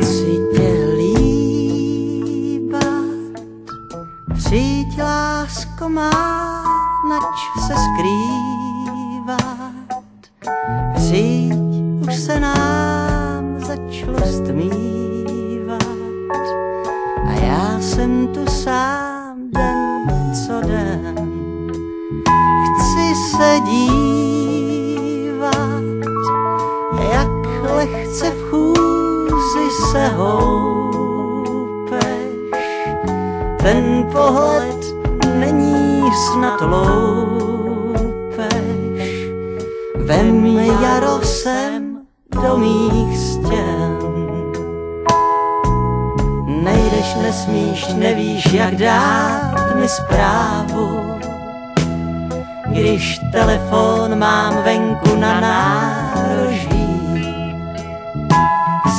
Chci tě líbat, přijď lásko má, nač se skrývat. Přijď, už se nám začalo stmívat a já jsem tu sám den co den. Chci se dívat, jak lehce v chůzi se houpeš. Ten pohled není snad loupež. Vem jaro sem do mých stěn. Nejdeš, nesmíš, nevíš, jak dát mi zprávu, když telefon mám venku na nároží.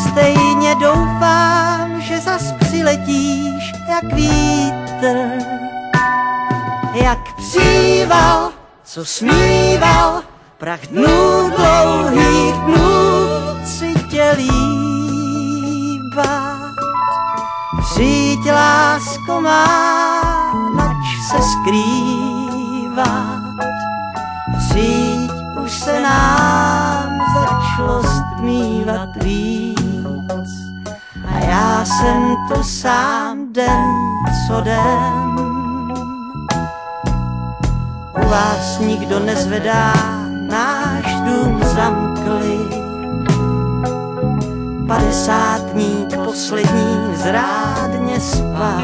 Stejně doufám, že zas přiletíš jak vítr, jak příval, co smíval prach dnů, dlouhých dnů. Chci tě líbat, přijď lásko má, nač se skrývat. Přijď, už se nám začalo stmívat víc a já jsem tu sám den co den. U vás nikdo nezvedá, náš dům zamkli. 50ník poslední zrádně spát.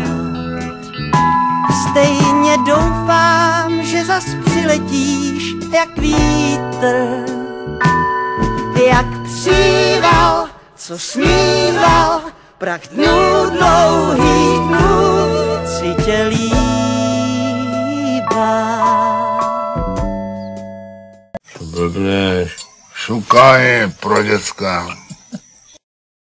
Stejně doufám, že zas přiletíš jak vítr, jak příval, co smíval prach dnů, dlouhých dnů. Chci tě líbat. Blbneš, šukání pro děcka.